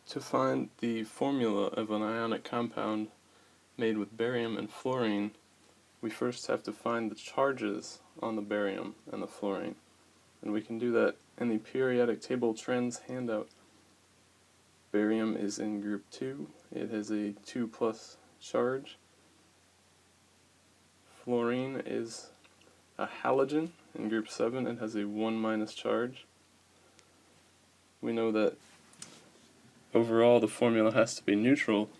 To find the formula of an ionic compound made with barium and fluorine, we first have to find the charges on the barium and the fluorine. And we can do that in the periodic table trends handout. Barium is in group 2, it has a 2+ charge. Fluorine is a halogen in group 7, it has a 1- charge. We know that overall the formula has to be neutral,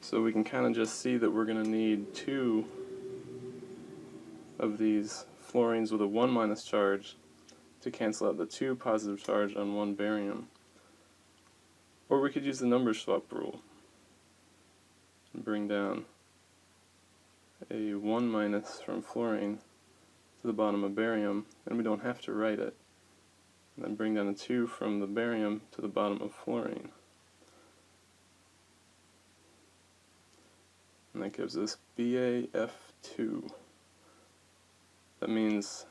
so we can kind of just see that we're going to need 2 of these fluorines with a 1- charge to cancel out the 2 positive charge on 1 barium. Or we could use the number swap rule and bring down a 1- from fluorine to the bottom of barium, and we don't have to write it. And then bring down a 2 from the barium to the bottom of fluorine. And that gives us BaF2. That means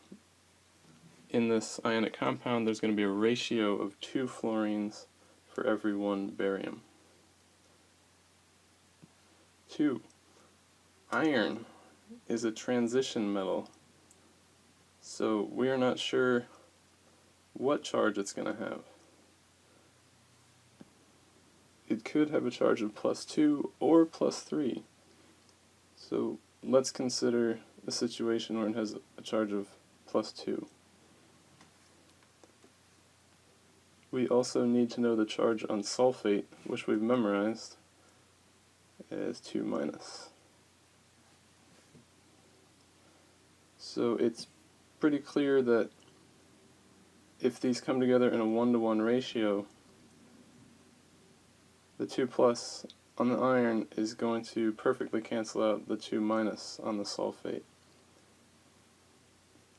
in this ionic compound there's going to be a ratio of 2 fluorines for every 1 barium. 2. Iron is a transition metal, so we are not sure what charge it's going to have. It could have a charge of +2 or +3. So let's consider a situation where it has a charge of +2. We also need to know the charge on sulfate, which we've memorized as 2-. So it's pretty clear that if these come together in a 1-to-1 ratio, the 2+ on the iron is going to perfectly cancel out the 2- on the sulfate.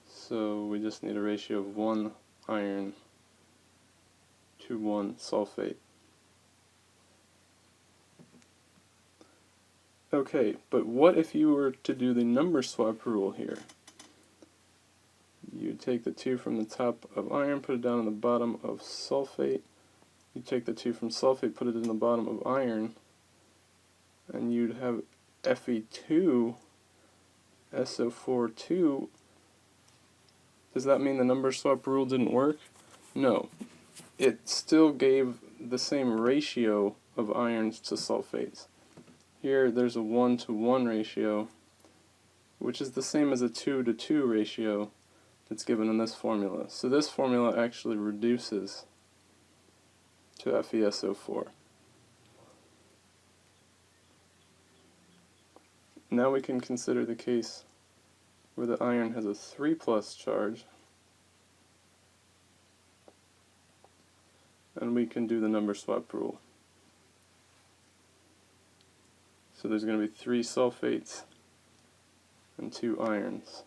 So we just need a ratio of 1 iron to 1 sulfate. Okay, but what if you were to do the number swap rule here? You take the 2 from the top of iron, put it down on the bottom of sulfate. You take the 2 from sulfate, put it in the bottom of iron, and you'd have Fe2, SO4 2. Does that mean the number swap rule didn't work? No. It still gave the same ratio of irons to sulfates. Here there's a 1-to-1 ratio, which is the same as a 2-to-2 ratio that's given in this formula. So this formula actually reduces to FeSO4. Now we can consider the case where the iron has a 3+ charge, and we can do the number swap rule. So there's going to be 3 sulfates and 2 irons.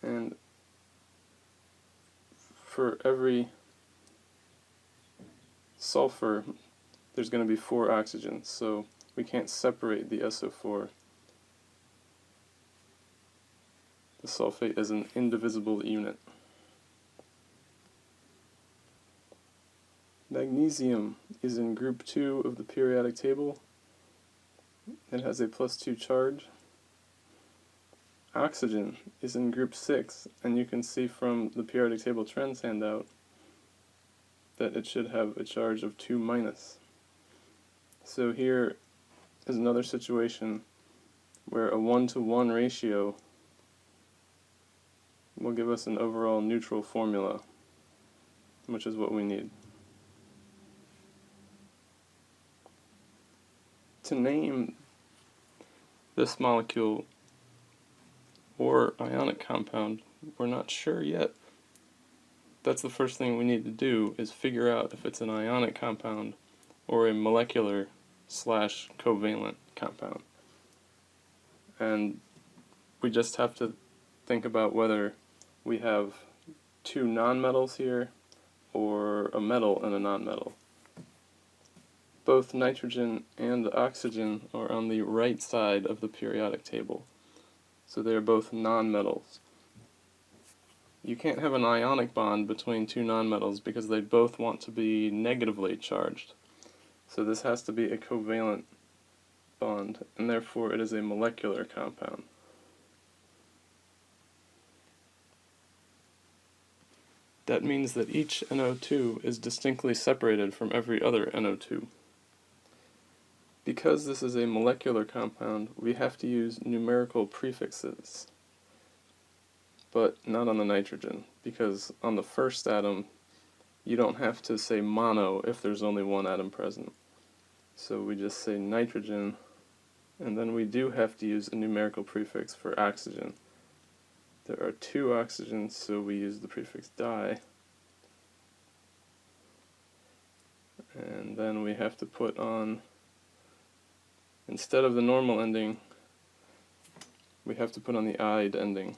And for every sulfur, there's going to be 4 oxygens, so we can't separate the SO4. The sulfate is an indivisible unit. Magnesium is in group 2 of the periodic table. It has a +2 charge. Oxygen is in group 6, and you can see from the periodic table trends handout that it should have a charge of 2-. So here is another situation where a 1-to-1 ratio will give us an overall neutral formula, which is what we need. To name this molecule or ionic compound, we're not sure yet. That's the first thing we need to do, is figure out if it's an ionic compound or a molecular/covalent compound. And we just have to think about whether we have 2 nonmetals here or a metal and a nonmetal. Both nitrogen and oxygen are on the right side of the periodic table, so they are both nonmetals. you can't have an ionic bond between two nonmetals because they both want to be negatively charged. So this has to be a covalent bond, and therefore it is a molecular compound. That means that each NO2 is distinctly separated from every other NO2. Because this is a molecular compound, we have to use numerical prefixes, but not on the nitrogen, because on the first atom, you don't have to say mono if there's only one atom present. So we just say nitrogen, and then we do have to use a numerical prefix for oxygen. There are two oxygens, so we use the prefix di. And then we have to put on, instead of the normal ending, we have to put on the "-ide" ending.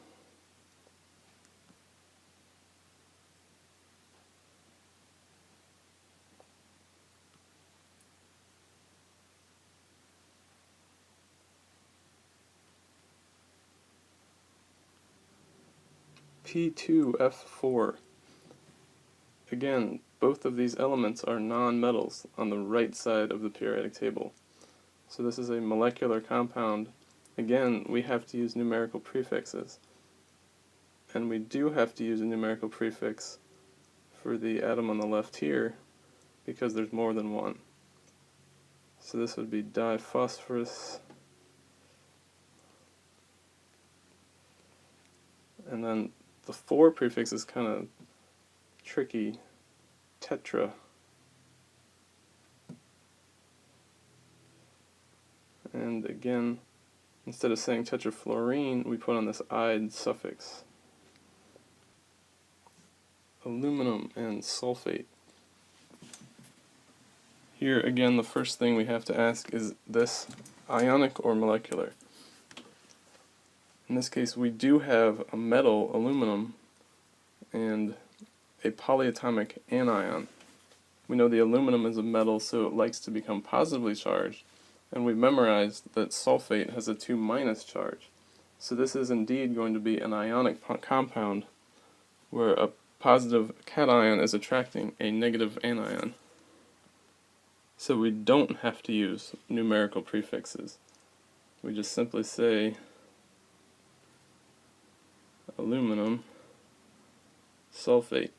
P2F4. Again, both of these elements are non-metals on the right side of the periodic table. So this is a molecular compound. Again, we have to use numerical prefixes. And we do have to use a numerical prefix for the atom on the left here because there's more than one. So this would be diphosphorus. And then the 4 prefix is kind of tricky. Tetra. And again, instead of saying tetrafluorine, we put on this "-ide" suffix. Aluminum and sulfate. Here again, the first thing we have to ask is this ionic or molecular? In this case, we do have a metal, aluminum, and a polyatomic anion. We know the aluminum is a metal, so it likes to become positively charged, and we've memorized that sulfate has a 2- charge. So this is indeed going to be an ionic compound where a positive cation is attracting a negative anion. So we don't have to use numerical prefixes. We just simply say aluminum sulfate.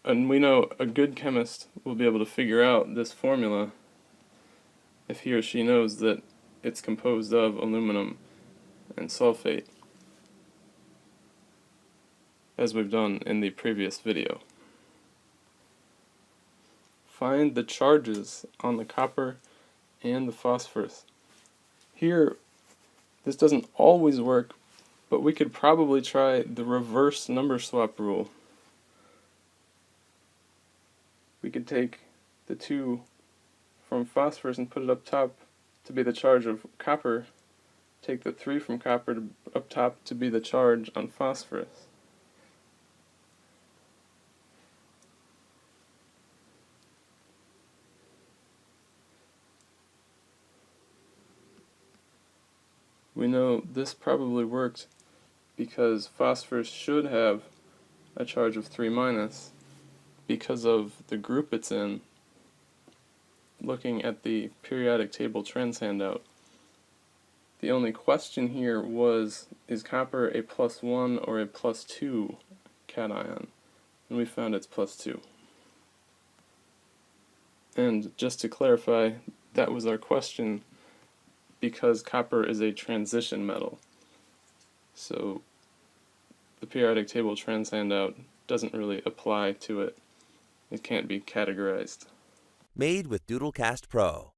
And we know a good chemist will be able to figure out this formula if he or she knows that it's composed of aluminum and sulfate, as we've done in the previous video. Find the charges on the copper and the phosphorus. Here, this doesn't always work, but we could probably try the reverse number swap rule. We could take the 2 from phosphorus and put it up top to be the charge of copper, take the 3 from copper up top to be the charge on phosphorus. We know this probably worked because phosphorus should have a charge of 3- because of the group it's in. Looking at the periodic table trends handout, the only question here was, is copper a +1 or a +2 cation? And we found it's +2. And just to clarify, that was our question because copper is a transition metal. So the periodic table trends handout doesn't really apply to it. It can't be categorized. Made with Doodlecast Pro.